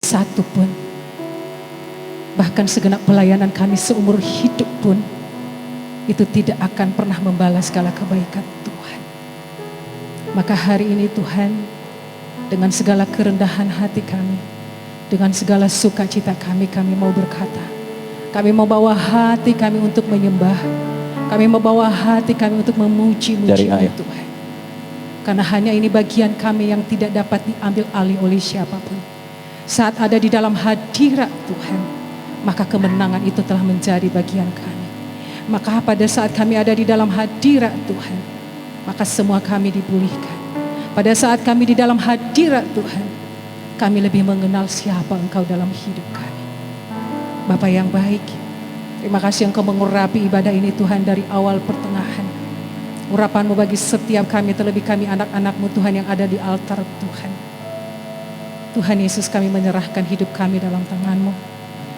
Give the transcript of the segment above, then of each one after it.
satu pun. Bahkan segenap pelayanan kami seumur hidup pun, itu tidak akan pernah membalas segala kebaikan Tuhan. Maka hari ini Tuhan, dengan segala kerendahan hati kami, dengan segala sukacita kami mau berkata, kami mau bawa hati kami untuk menyembah, kami mau bawa hati kami untuk memuji-muji Tuhan. Karena hanya ini bagian kami yang tidak dapat diambil alih oleh siapapun. Saat ada di dalam hadirat Tuhan, maka kemenangan itu telah menjadi bagian kami. Maka pada saat kami ada di dalam hadirat Tuhan, maka semua kami dipulihkan. Pada saat kami di dalam hadirat Tuhan, kami lebih mengenal siapa Engkau dalam hidup kami. Bapa yang baik, terima kasih Engkau mengurapi ibadah ini Tuhan dari awal pertengahan. Urapan-Mu bagi setiap kami, terlebih kami anak-anak-Mu Tuhan yang ada di altar Tuhan. Tuhan Yesus, kami menyerahkan hidup kami dalam tangan-Mu.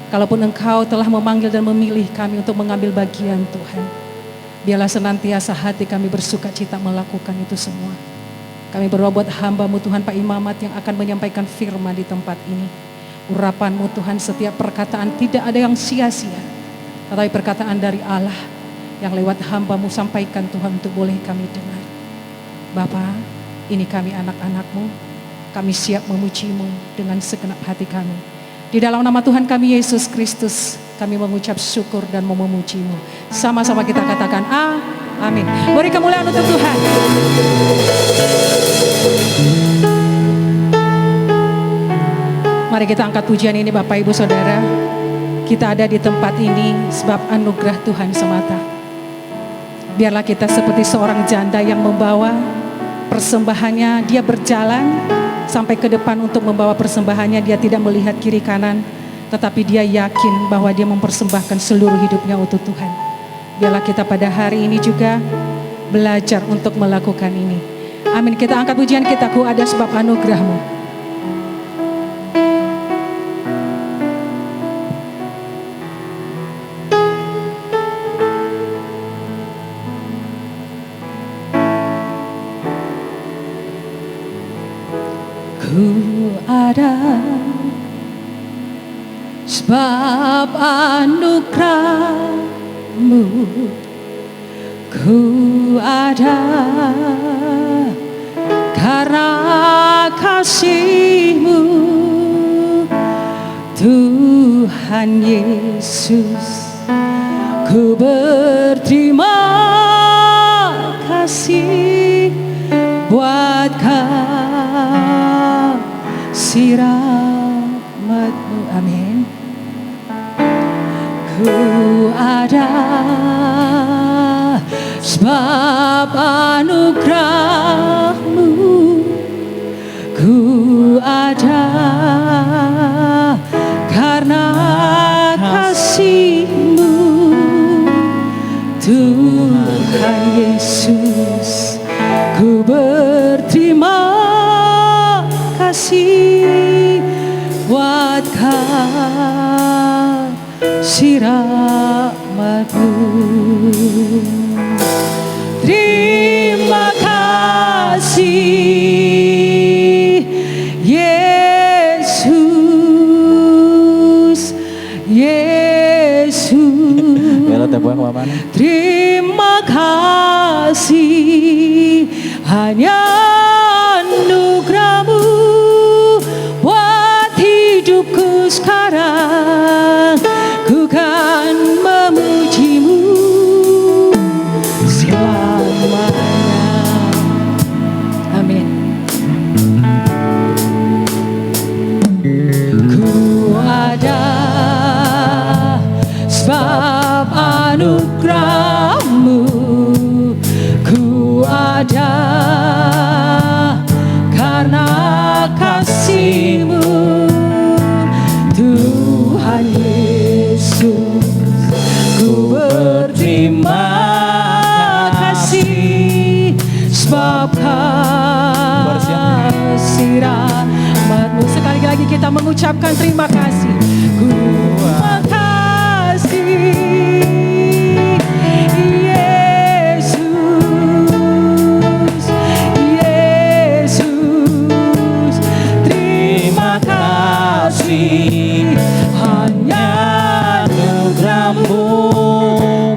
Kalaupun Engkau telah memanggil dan memilih kami untuk mengambil bagian Tuhan, biarlah senantiasa hati kami bersuka cita melakukan itu semua. Kami berdoa buat hamba-Mu Tuhan Pak Imamat yang akan menyampaikan firman di tempat ini. Urapan-Mu Tuhan, setiap perkataan tidak ada yang sia-sia, tetapi perkataan dari Allah yang lewat hamba-Mu sampaikan Tuhan untuk boleh kami dengar. Bapa, ini kami anak-anak-Mu, kami siap memuji-Mu dengan segenap hati kami. Di dalam nama Tuhan kami Yesus Kristus, kami mengucap syukur dan memuji-Mu. Sama-sama kita katakan amin. Beri kemuliaan untuk Tuhan. Mari kita angkat pujian ini Bapak Ibu Saudara. Kita ada di tempat ini sebab anugerah Tuhan semata. Biarlah kita seperti seorang janda yang membawa persembahannya, dia berjalan sampai ke depan untuk membawa persembahannya. Dia tidak melihat kiri kanan, tetapi dia yakin bahwa dia mempersembahkan seluruh hidupnya untuk Tuhan. Biarlah kita pada hari ini juga belajar untuk melakukan ini. Amin. Kita angkat pujian kita, ku ada sebab anugerah-Mu. Ku ada sebab anugerah-Mu, ku ada karena kasih-Mu, Tuhan Yesus. Ku berterima kasih buat kasih rahmat-Mu. Amin. Ku ada sebab anugerah-Mu, ku ada karena kasih-Mu, Tuhan Yesus. Ku berterima kasih buat kasih rahmat-Mu. Terima kasih Yesus, Yesus. Terima kasih hanya anugerah-Mu buat hidupku sekarang. Ku kan memuji-Mu selamanya. Amin. Ku ada sebab anugerah-Mu, ku ada karena kasih-Mu, Tuhan Yesus. Ku berterima kasih sebab kasih rahmat-Mu. Sekali lagi kita mengucapkan terima kasih. Terima kasih Yesus, Yesus. Terima kasih hanya anugerah-Mu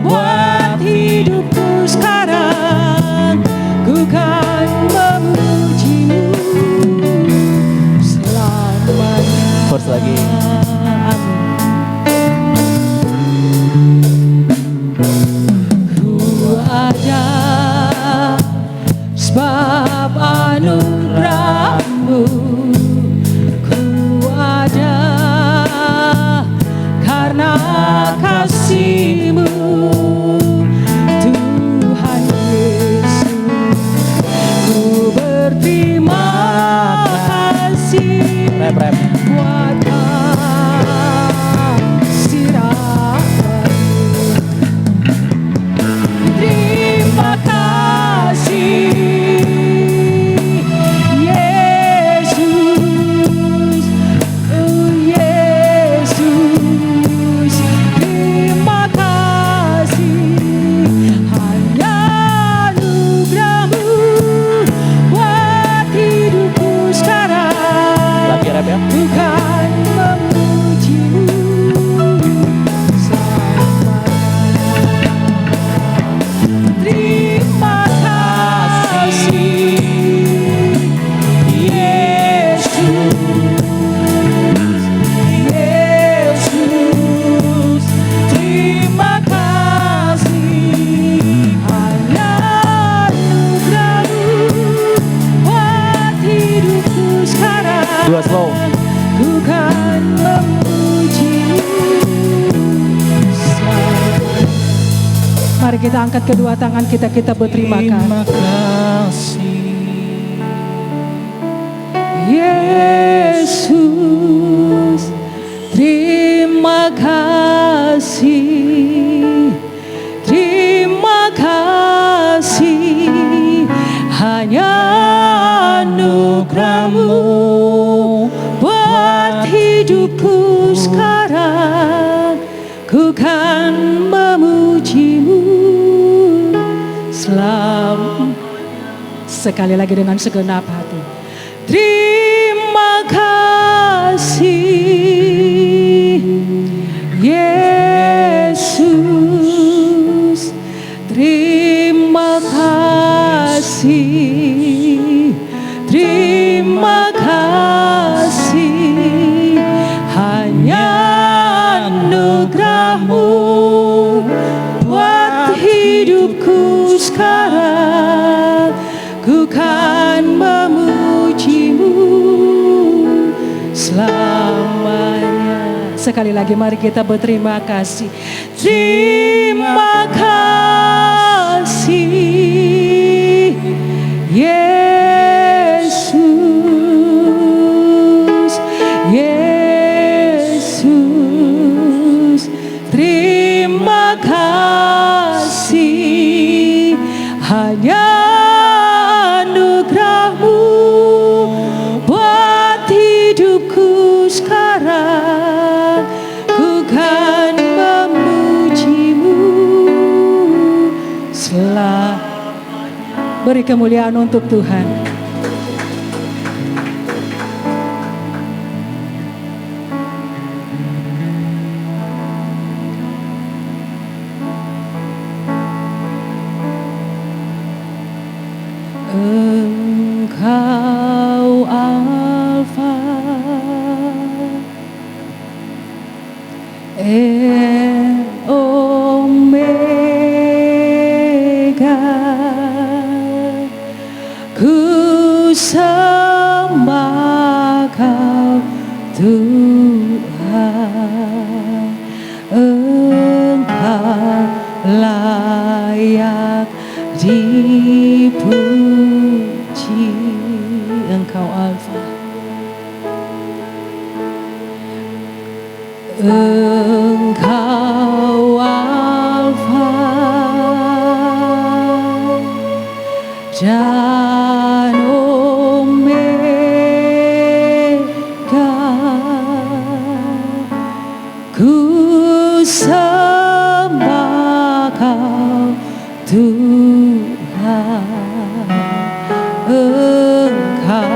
buat hidupku sekarang. Ku kan memuji-Mu selamanya. First lagi. Ku ada sebab anugerah-Mu, ku ada karena kasih-Mu, Tuhan Yesus. Ku berterima kasih Rap. buat kasih rahmat-Mu. Terima kasih Yesus, oh Yesus. Terima kasih, hanya anugerah-Mu buat hidupku sekarang. Lagi rap ya. Ku kan memuji-Mu selamanya. Terima kasih Yesus, Yesus. Terima kasih, hanya anugerah-Mu buat hidupku sekarang. Dua slow. Ku kan memuji-Mu selamanya. Mari kita angkat kedua tangan kita berterima kasih. Yesus, terima kasih, terima kasih, hanya anugerah-Mu buat hidupku sekarang. Ku kan memuji-Mu sekali lagi dengan segenap hati. Terima kasih Yesus, terima kasih, terima kasih, hanya anugerah-Mu buat hidupku sekarang. Ku kan memuji-Mu selamanya. Sekali lagi mari kita berterima kasih. Terima kasih Yesus, Yesus. Terima kasih, hanya anugerah-Mu buat hidupku sekarang. Ku kan memuji-Mu selamanya. Beri kemuliaan untuk Tuhan. Engkau Alfa Omega, ku sembah Kau Tuhan. Engkau layak dipuji. Engkau Alfa, Engkau Alfa dan Omega, ku sembah Kau Tuhan. Engkau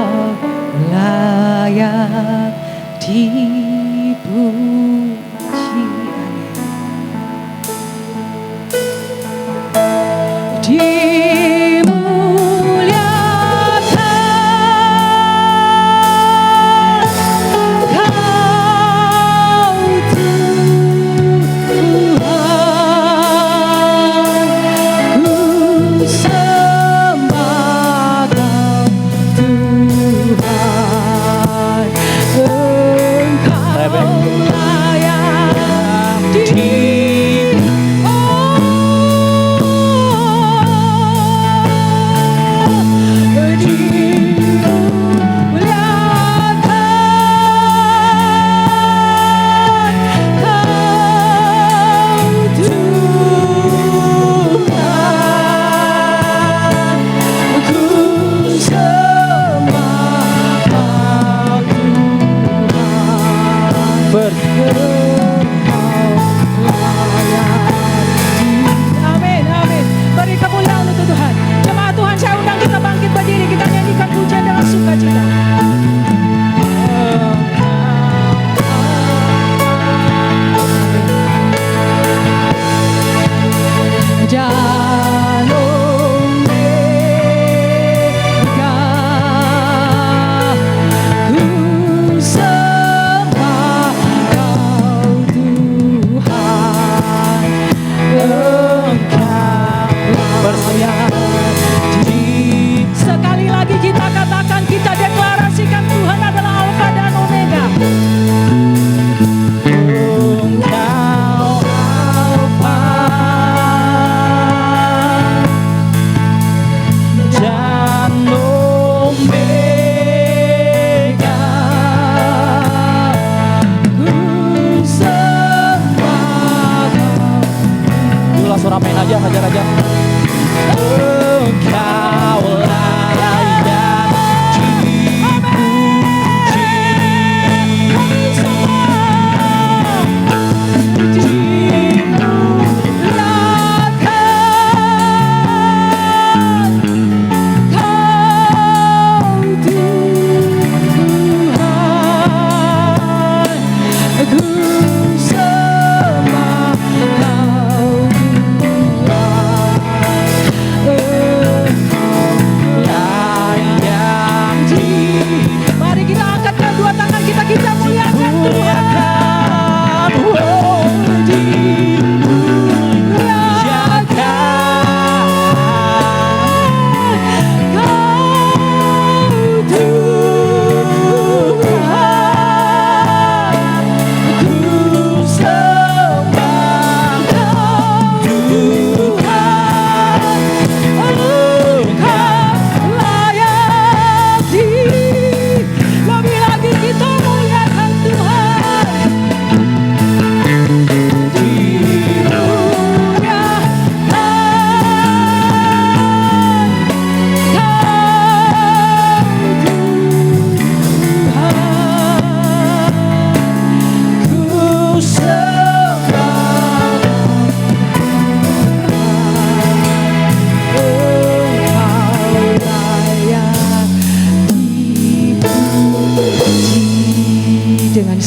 layak dipuji.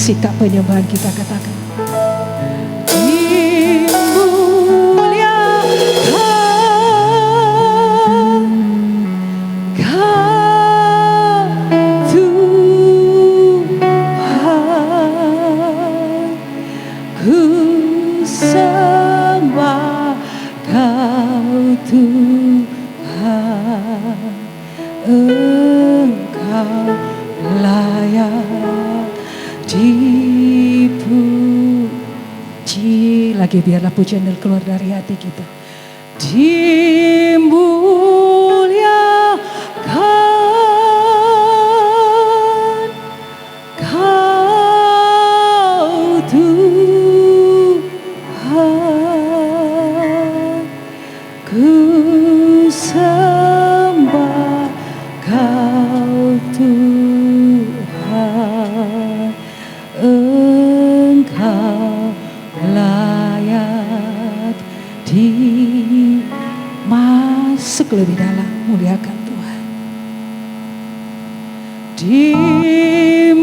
sikap penyembahan kita katakan. Lagi biarlah pujian keluar dari hati kita. Dimuliakan Kau Tuhan, ku sembah Kau Tuhan, Engkau layak masuk lebih dalam, muliakan Tuhan. Dimuliakan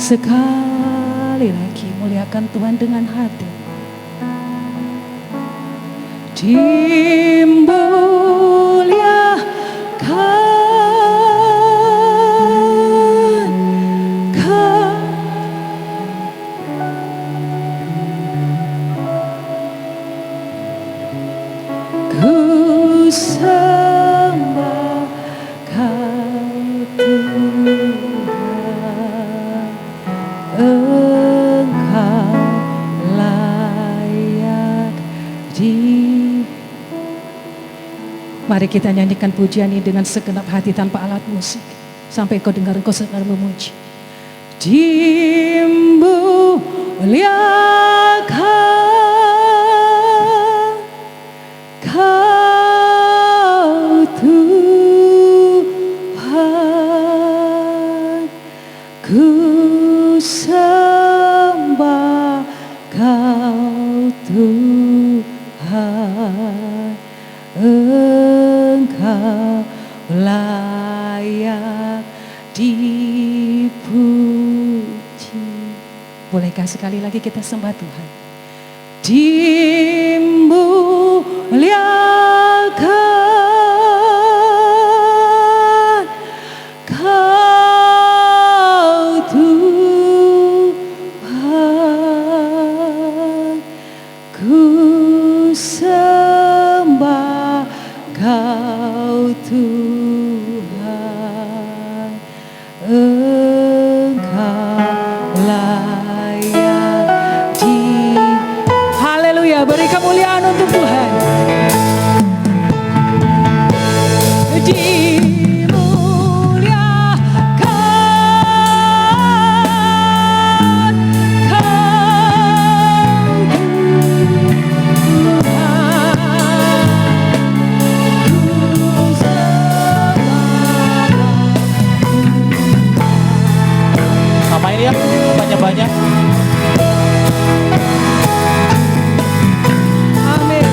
Sekali lagi muliakan Tuhan dengan hati. Ku sembah Kau Tuhan, Engkau layak Mari kita nyanyikan pujian ini dengan segenap hati tanpa alat musik. Sampai kau dengar engkau sedang memuji. Dimuliakan Kau Tuhan, ku sembah Kau Tuhan, Engkau layak dipuji. Bolehkah sekali lagi kita sembah Tuhan? Dimuliakan Kau Tuhan, ku sembah Kau Tuhan, Engkau layak di. Haleluya, beri kemuliaan untuk Tuhan. Dimuliakan Kau Samain ya, banyak-banyak. Amin.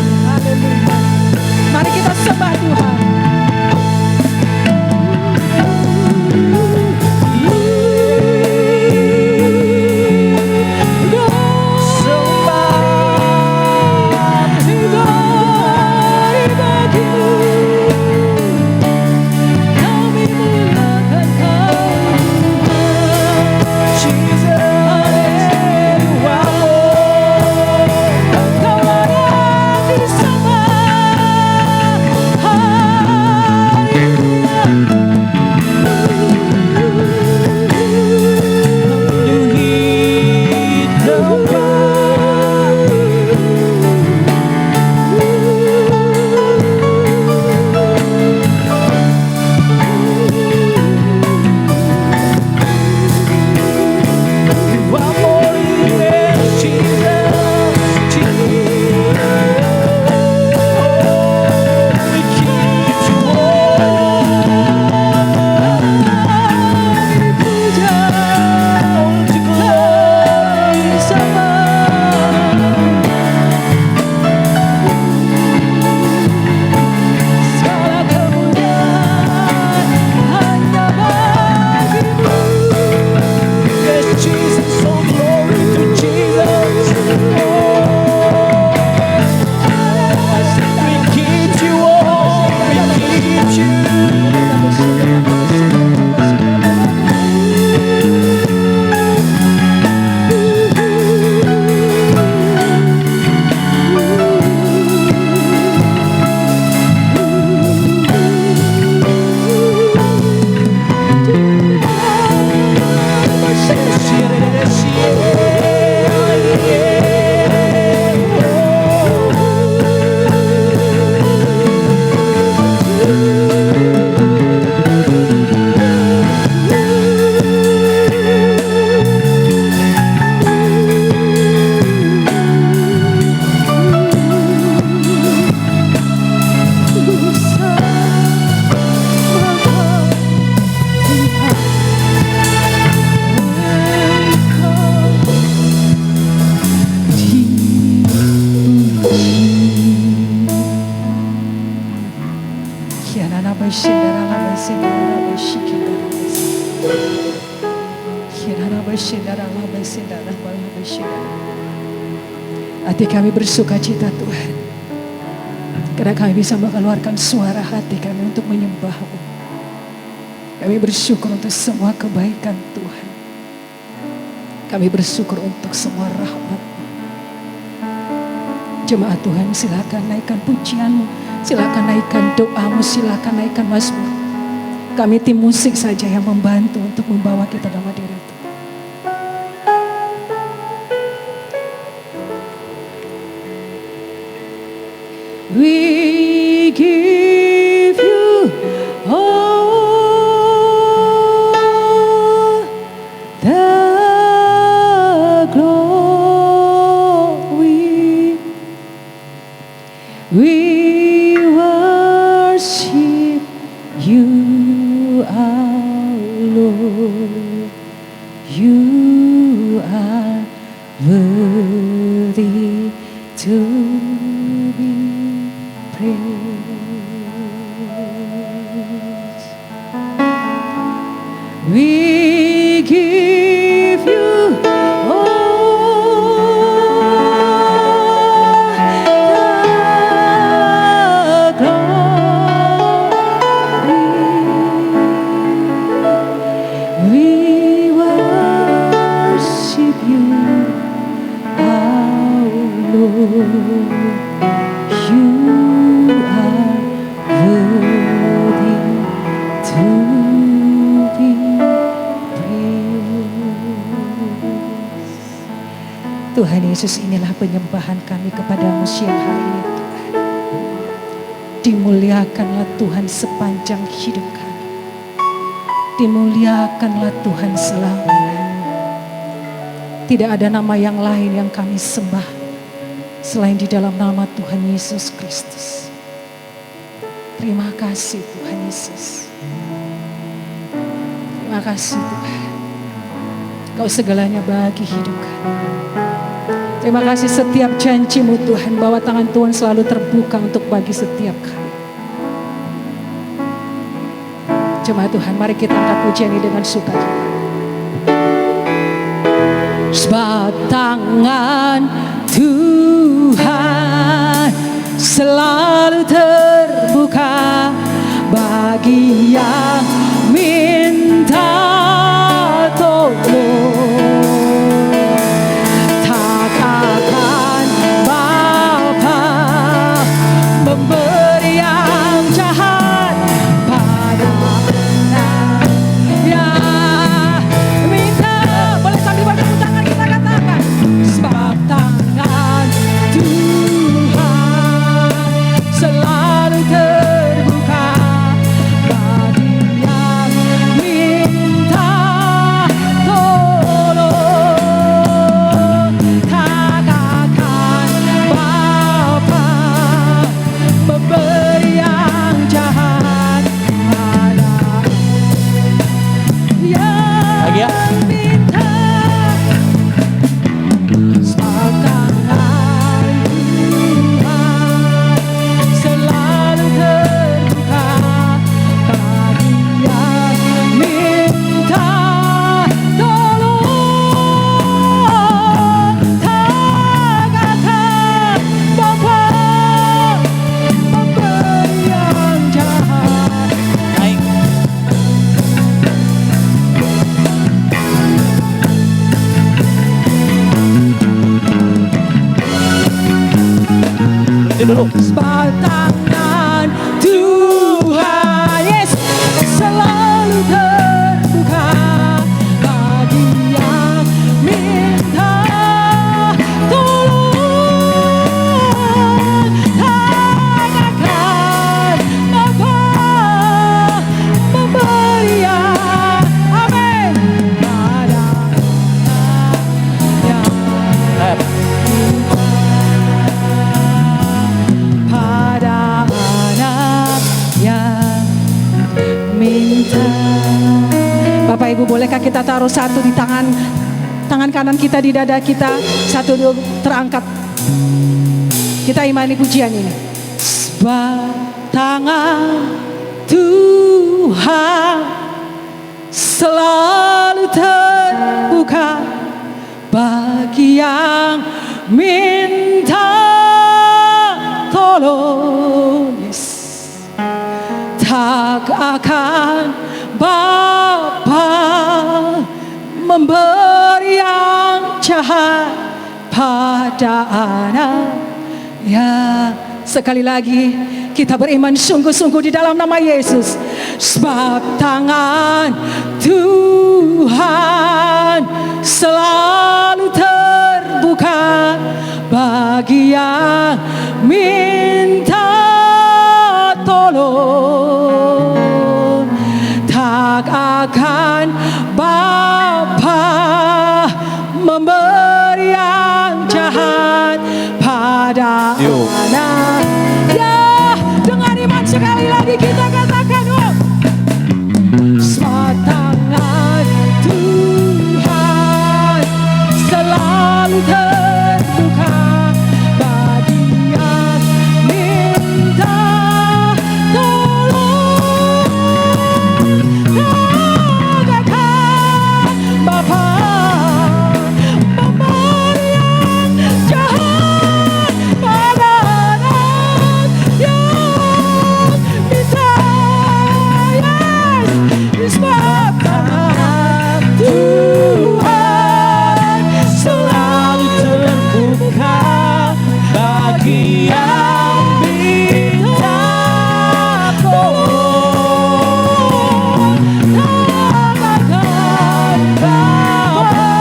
Hati kami bersuka cita Tuhan, karena kami bisa mengeluarkan suara hati kami untuk menyembah-Mu. Kami bersyukur untuk semua kebaikan Tuhan. Kami bersyukur untuk semua rahmat-Mu. Jemaat Tuhan, silakan naikkan pujian-Mu, silakan naikkan doa-Mu, silakan naikkan mazmur. Kami tim musik saja yang membantu untuk membawa kita dalam hadirat Tuhan. We give you all the glory. We worship you, our Lord. You are worthy to be praised. We give you all the glory. We worship you, our Lord. You are worthy to be praised. Tuhan Yesus, inilah penyembahan kami kepadamu siang hari ini Tuhan. Dimuliakanlah Tuhan sepanjang hidup kami. Dimuliakanlah Tuhan selamanya. Tidak ada nama yang lain yang kami sembah selain di dalam nama Tuhan Yesus Kristus. Terima kasih Tuhan Yesus. Terima kasih Tuhan. Kau segalanya bagi hidup kami. Terima kasih setiap janji-Mu Tuhan, bahwa tangan Tuhan selalu terbuka untuk bagi setiap kami. Jemaat Tuhan, mari kita angkat pujian ini dengan sukacita. Sebab tangan Tuhan selalu terbuka bagi yang minta tolong. Tak akan Bapa memberi yang jahat pada yang minta. Boleh sambil bertepuk tangan kita katakan, sebab tangan Tuhan selalu terbuka bagi yang minta tolong. Tak akan Bapa memberi yang jahat pada Lagi ya. yang minta. Sebab tangan Tuhan selalu terbuka bagi yang minta tolong. Tak akan Bapa memberi yang jahat. Naik. Berhenti dulu. Sebab tangan Tuhan, yes, selalu terbuka bagi yang minta tolong. Tak akan Bapa memberi yang, amin, pada yang pada anak yang minta. Bapak Ibu, bolehkah kita taruh satu di tangan kanan kita di dada kita, satu dulu terangkat. Kita imani pujian ini. Sebab tangan Tuhan selalu terbuka bagi yang minta akan Bapa memberi yang jahat pada anak. Ya, sekali lagi kita beriman sungguh-sungguh di dalam nama Yesus. Sebab tangan Tuhan selalu terbuka bagi yang minta tolong. Tak akan Bapa memberi yang jahat pada anak. Ya, dengan iman sekali lagi kita katakan, oh, sebab tangan Tuhan selalu terbuka bagi yang minta tolong. Katakan Bapa memberi yang jahat pada anak yang minta. Yes, sebab tangan Tuhan selalu terbuka bagi yang minta tolong. Katakan Bapa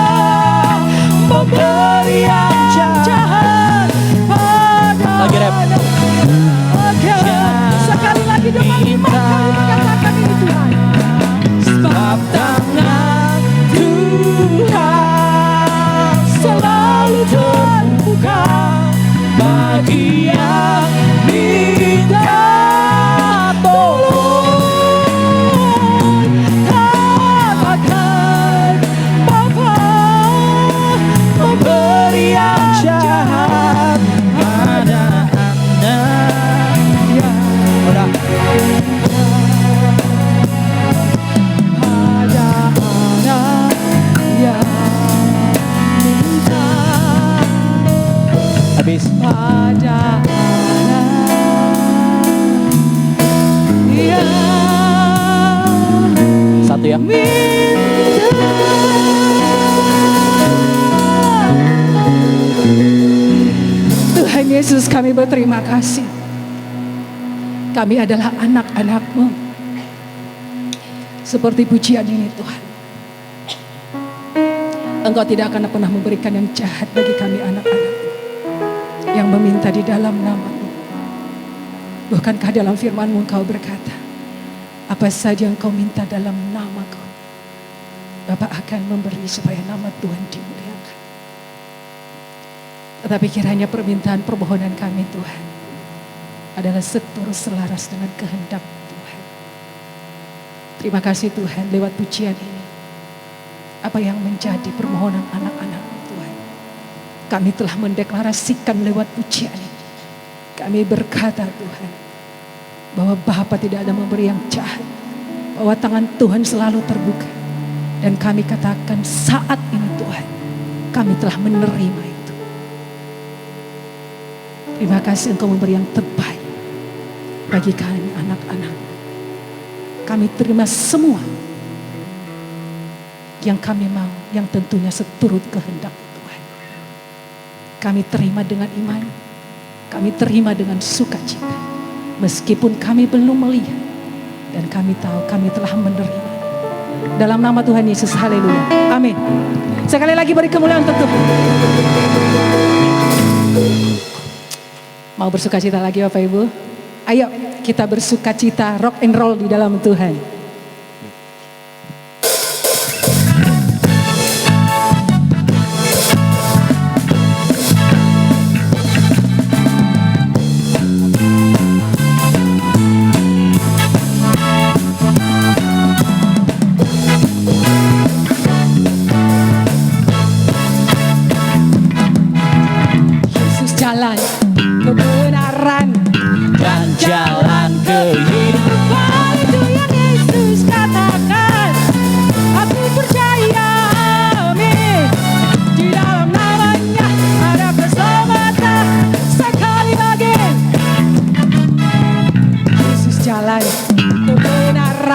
memberi yang jahat pada Lagi rap. anak. Oke, sekali lagi dengan iman kami mengatakan ini Tuhan. Sebab tangan Tuhan selalu terbuka bagi yang minta tolong. Katakan Bapa memberi yang jahat pada anak. Ya, Udah. pada anak yang minta. Habis. Pada anak yang Satu ya. Tuhan Yesus, kami berterima kasih. Kami adalah anak-anak-Mu. Seperti pujian ini Tuhan, Engkau tidak akan pernah memberikan yang jahat bagi kami anak-anak yang meminta di dalam nama-Mu. Bukankah dalam firman-Mu Engkau berkata, apa saja yang Engkau minta dalam nama-Ku, Bapa akan memberi supaya nama Tuhan dimuliakan. Tetapi kiranya permintaan permohonan kami Tuhan adalah seturut selaras dengan kehendak Tuhan. Terima kasih Tuhan lewat pujian ini. Apa yang menjadi permohonan anak-anak Tuhan, kami telah mendeklarasikan lewat pujian ini. Kami berkata Tuhan, bahwa Bapa tidak ada memberi yang jahat, bahwa tangan Tuhan selalu terbuka. Dan kami katakan saat ini Tuhan, kami telah menerima itu. Terima kasih Engkau memberi yang terbaik bagi kami anak-anak. Kami terima semua yang kami mau, yang tentunya seturut kehendak Tuhan. Kami terima dengan iman, kami terima dengan sukacita. Meskipun kami belum melihat, dan kami tahu kami telah menerima. Dalam nama Tuhan Yesus, haleluya, amin. Sekali lagi beri kemuliaan untuk Tuhan. Mau bersukacita lagi Bapak Ibu? Ayo kita bersukacita, rock and roll di dalam Tuhan. Yesus jalan kebenaran Dan jalan kehidupan. itu yang Yesus katakan. Aku percaya, amin. Di dalam namanya ada keselamatan. Sekali lagi Yesus jalan kebenaran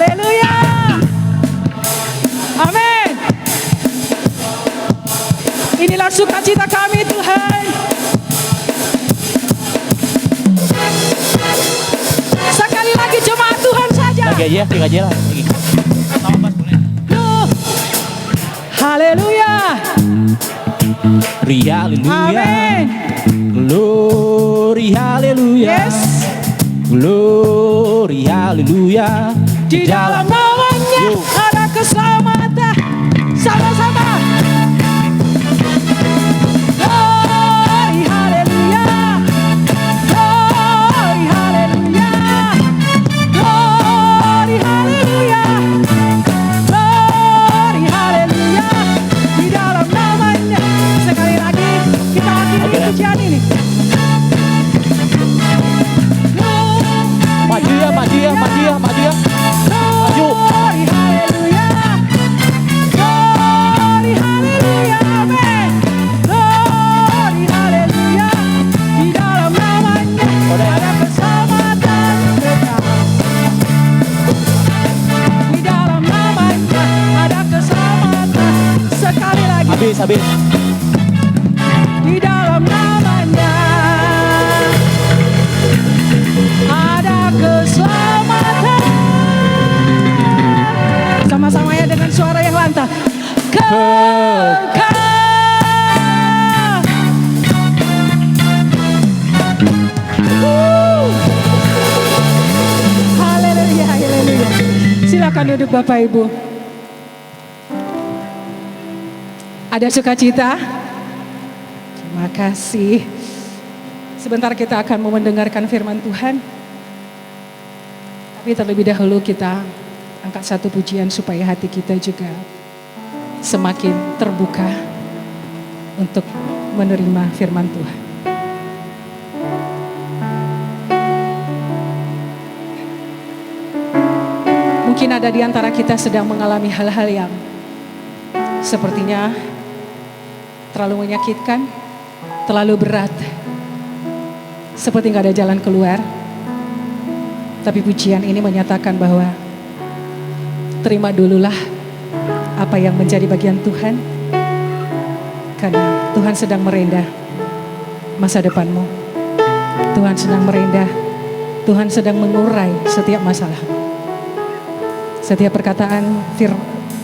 haleluya. Amin. Inilah sukacita kami Tuhan. Sekali lagi jemaat Tuhan saja. Lagi aja lah. Lagi. Haleluya. Haleluya. Amin. Glory haleluya. Yes. Glory haleluya. Di dalam namanya Yo. ada keselamatan. Sama-sama. Glory haleluya. Glory haleluya. Glory haleluya. Glory haleluya. Di dalam namanya. Sekali lagi kita akhiri Oke, ya. pujian ini. Maju ya. Maju. Glory haleluya. Glory haleluya. Amin. Glory haleluya. Di dalam namanya ada keselamatan kekal. Di dalam namanya ada keselamatan. Sekali lagi. Habis. Di dalam namanya ada keselamatan. Sama-sama ya dengan suara yang lantang. Kekal. Haleluya, haleluya. Silakan duduk Bapak Ibu. Ada sukacita? Terima kasih. Sebentar kita akan mau mendengarkan firman Tuhan. Tapi terlebih dahulu kita angkat satu pujian supaya hati kita juga semakin terbuka untuk menerima firman Tuhan. Mungkin ada di antara kita sedang mengalami hal-hal yang sepertinya terlalu menyakitkan, terlalu berat, seperti nggak ada jalan keluar. Tapi pujian ini menyatakan bahwa terima dululah apa yang menjadi bagian Tuhan, karena Tuhan sedang merendah masa depanmu. Tuhan sedang merendah, Tuhan sedang mengurai setiap masalah. Setiap perkataan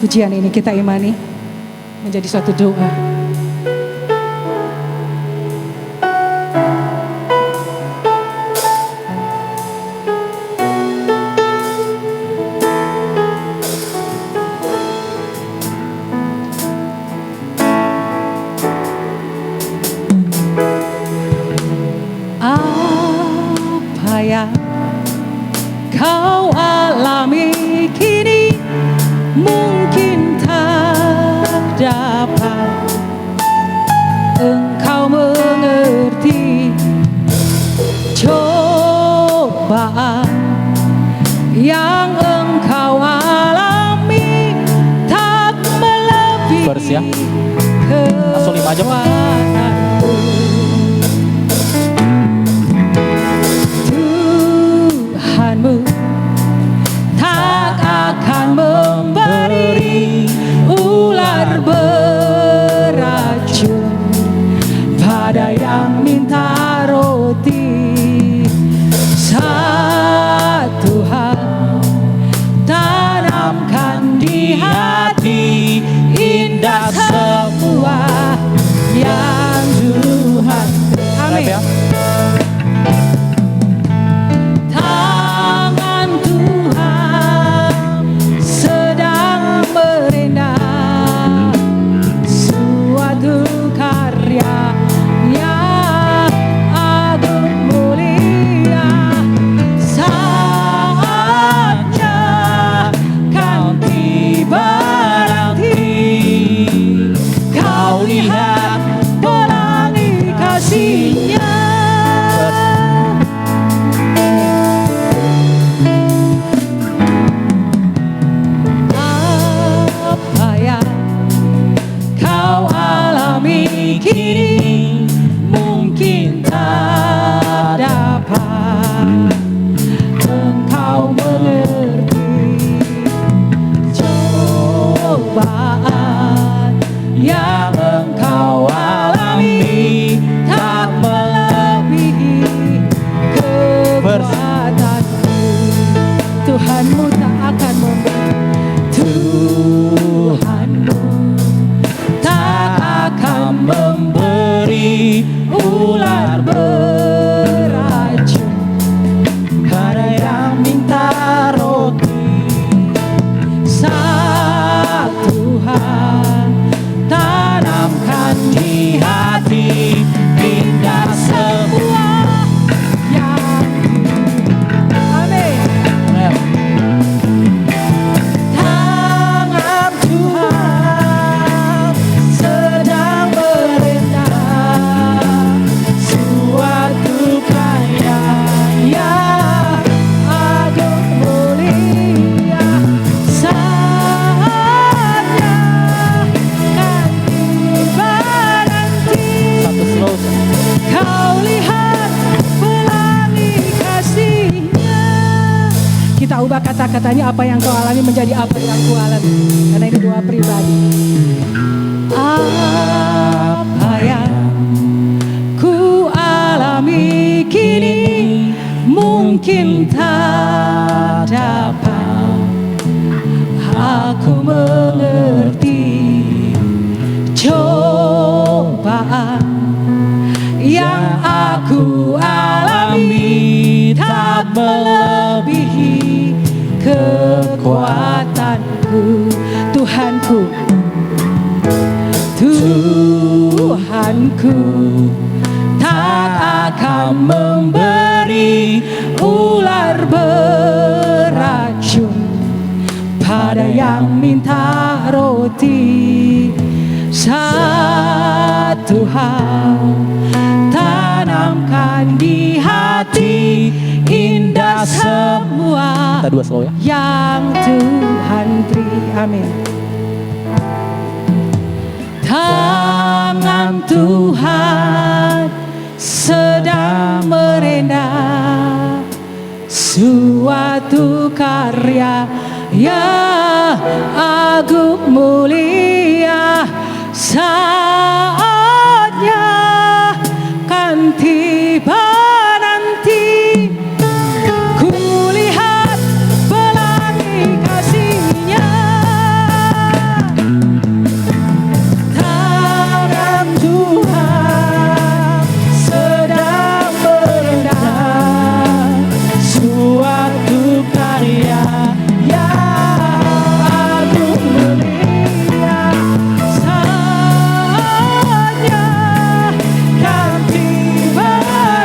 pujian ini kita imani menjadi suatu doa. Apa yang kau alami kini mungkin tak dapat engkau mengerti. Cobaan yang engkau alami tak melebihi Verse ya. Langsung 5 aja. kekuatanku. Tuhanmu tak akan memberi ular beracun pada yang minta roti. Satu hal tanamkan di hati, indah semua yang Katanya apa yang kau alami menjadi apa yang ku alami. Karena ini doa pribadi. Apa yang ku alami kini mungkin tak dapat aku mengerti. Cobaan yang aku alami tak melebihi kekuatanku. Tuhanku, Tuhanku tak akan memberi ular beracun pada yang minta roti. Satu hal tanamkan di hati, indah semua Kita dua slow ya. yang Tuhan beri. Amin. Tangan Tuhan sedang merendah suatu karya yang agung mulia. Saatnya kan tiba nanti, kulihat pelangi kasih-Nya. Tangan Tuhan sedang merendah suatu karya yang agung mulia. Saatnya kan tiba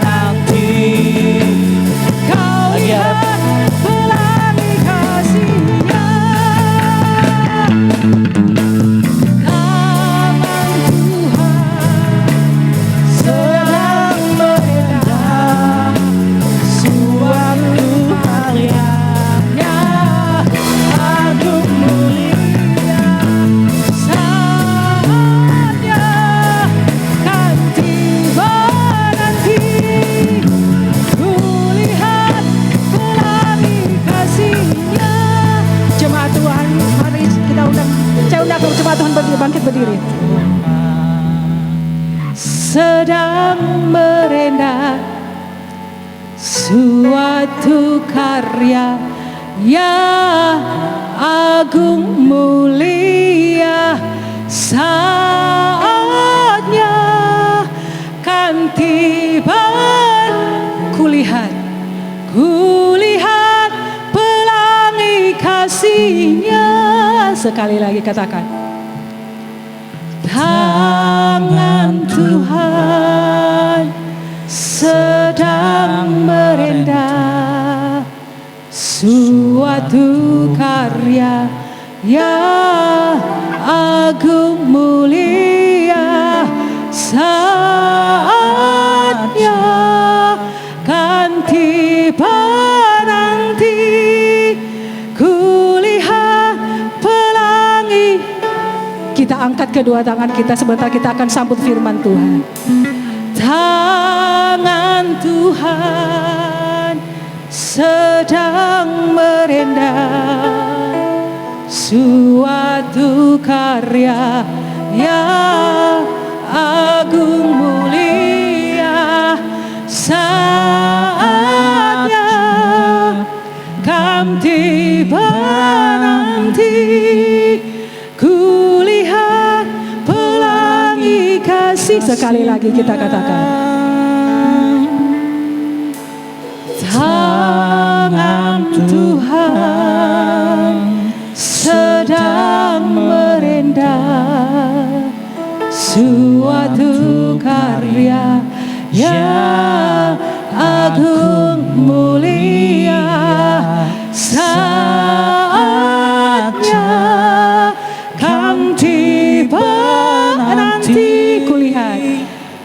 nanti, kau lihat pelangi kasih-Nya. Tangan Tuhan sedang merendah suatu karya yang agung mulia. Saatnya kan tiba nanti, kulihat pelangi kasih-Nya. Jemaat Tuhan, mari kita undang, saya undang jemaat Tuhan bangkit berdiri. Sedang merendah suatu karya yang agung mulia. Saatnya kan tiba, kulihat pelangi kasih-Nya. Sekali lagi katakan, tangan Tuhan sedang merendah suatu karya yang agung mulia. Saatnya kan tiba nanti, kulihat pelangi. Kita angkat kedua tangan kita, sebentar kita akan sambut firman Tuhan. Tangan Tuhan sedang merendah suatu karya yang agung mulia. Saatnya kan tiba nanti, kulihat pelangi kasih. Sekali lagi kita katakan, tangan Tuhan sedang merendah suatu karya yang agung mulia. Saatnya kan tiba nanti,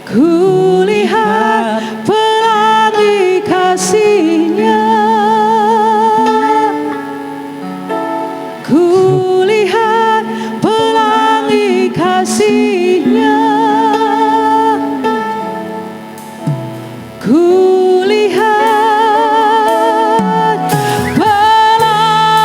kulihat pelangi kasih-Nya. Kulihat pelangi kasih-Nya. Kulihat pelangi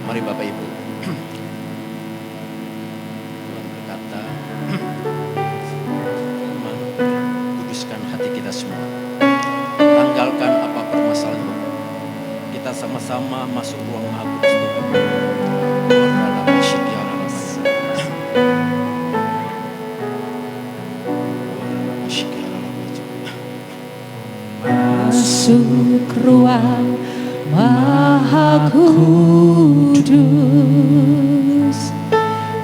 Mari Bapak Ibu. Tuhan berkata, kuduskan hati kita semua. Tanggalkan apa permasalahan. Kita sama-sama masuk ruang Maha Kudus Tuhan. Masuk ruang Maha Kudus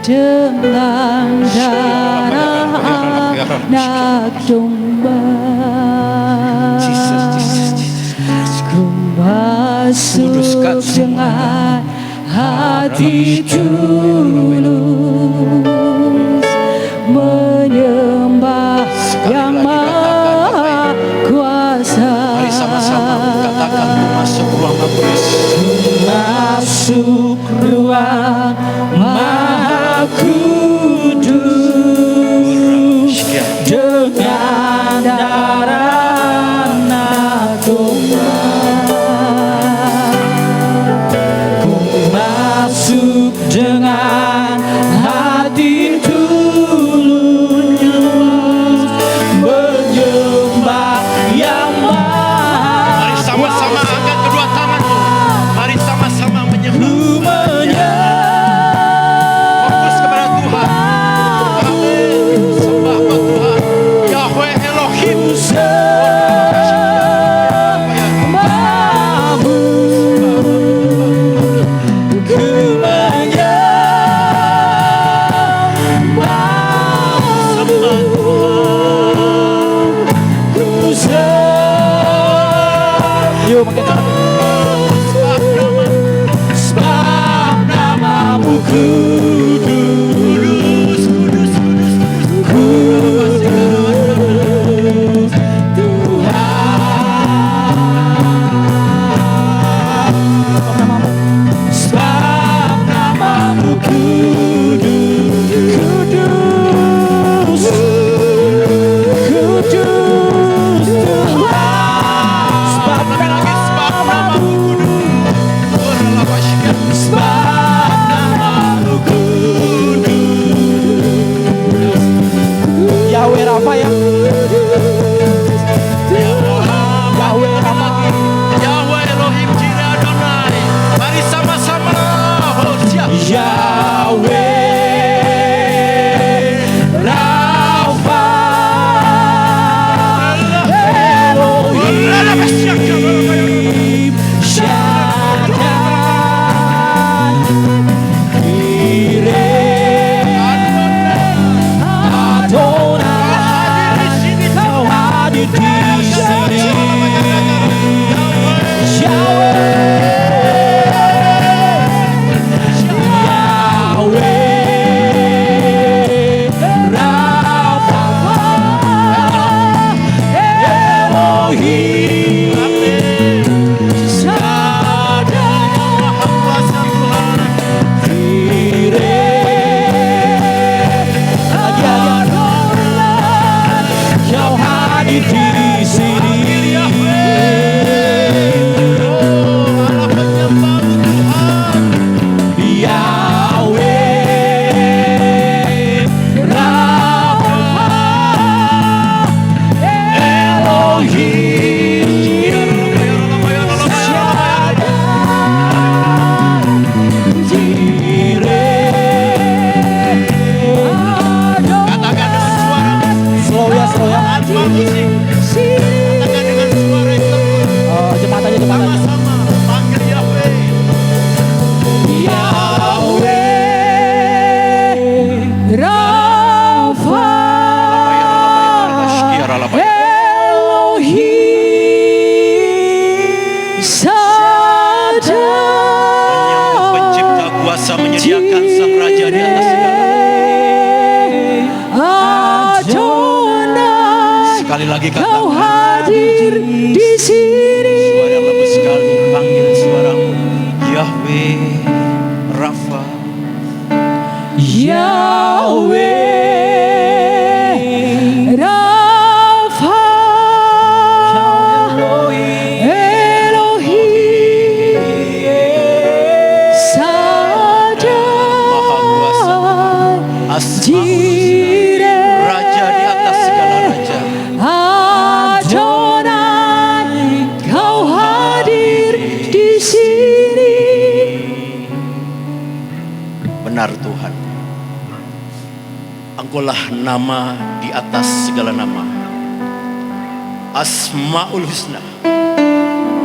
dengan darah anak domba. Ku masuk dengan hati tulus menyembah yang Maha Kuasa. Mari sama-sama katakan, ku masuk ruang Maha Kudus. Masuk ruang Maha Kudus dengan darah anak domba. Ku masuk dengan hati tulus menyembah yang Mari sama-sama angkat kedua tanganmu. Mari sama-sama menyembah. Fokus kepada Tuhan. Amin. Sembah Tuhan. Yahweh Elohim. Yuk makin cepat. Sebab namamu kudus, kudus, kudus, kudus, kudus, Tuhan. Sebab namamu kudus, kudus, kudus, Tuhan. Sebab namamu kudus, sebab namamu kudus. Yahweh Rafa ya. Yahweh Rafa. Yahweh Elohim Jireh Adonai. Mari sama-sama. Hosea. Yahweh Rafa Elohim Shaddai Jireh Adonai, kau hadir di sini. Yahweh Rafa Elohim Shaddai Jireh Adonai, kau hadir di sini. Yahweh Rafa Elohim Shaddai Jireh Katakan dengan suara. Slow ya, slow ya. Tanpa musik. Katakan dengan suara yang teguh. Cepat aja, cepat aja. Sama-sama panggil Yahweh. Yahweh Rafa Elohim Shaddai Pencipta kuasa menyediakan sang raja di atas segala. Adonai, Sekali lagi kau katakan. hadir di sini. Suara yang lebih sekali panggil suaramu. Yahweh Rafa. Yahweh Rafa Elohim Shaddai benar Tuhan. Engkaulah nama di atas segala nama. Asmaul Husna.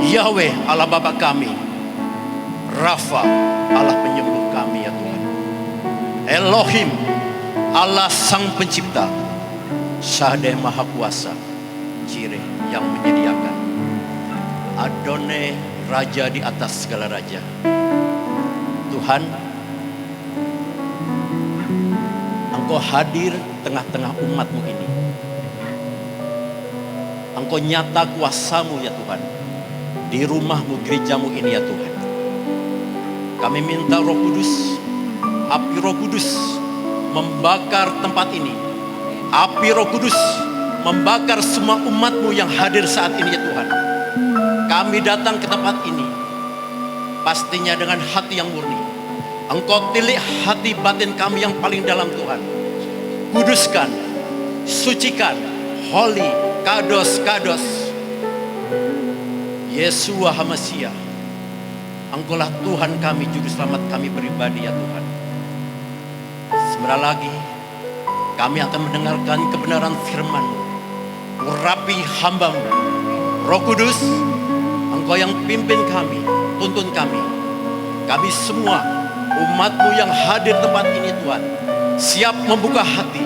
Yahweh Allah Bapa kami. Rafa Allah penyembuh kami ya Tuhan. Elohim Allah Sang Pencipta. Syahde Maha Kuasa. Jireh yang menyediakan. Adonai Raja di atas segala raja. Tuhan, Engkau hadir tengah-tengah umat-Mu ini. Engkau nyata kuasa-Mu ya Tuhan. Di rumah-Mu, gereja-Mu ini ya Tuhan. Kami minta Roh Kudus, api Roh Kudus membakar tempat ini. Api Roh Kudus membakar semua umat-Mu yang hadir saat ini ya Tuhan. Kami datang ke tempat ini pastinya dengan hati yang murni. Engkau tilik hati batin kami yang paling dalam Tuhan. Kuduskan, sucikan, holy, kados, kados. Yesua HaMasiah. Engkaulah Tuhan kami, juru selamat kami pribadi ya Tuhan. Sebentar lagi kami akan mendengarkan kebenaran firman-Mu. Urapi hamba-Mu. Roh Kudus, Engkau yang pimpin kami, tuntun kami. Kami semua umat-Mu yang hadir tempat ini Tuhan, siap membuka hati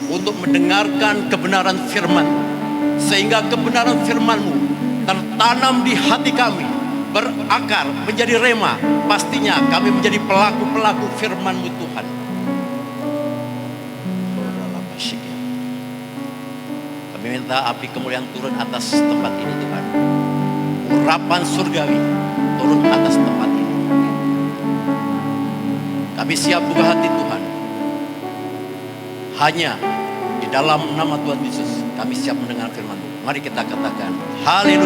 untuk mendengarkan kebenaran firman, sehingga kebenaran firman-Mu tertanam di hati kami, berakar menjadi rema. Pastinya kami menjadi pelaku-pelaku firman-Mu Tuhan. Kami minta api kemuliaan turun atas tempat ini Tuhan. Urapan surgawi turun atas tempat ini. Kami siap buka hati Tuhan. Hanya di dalam nama Tuhan Yesus kami siap mendengar firman-Mu. Mari kita katakan haleluya.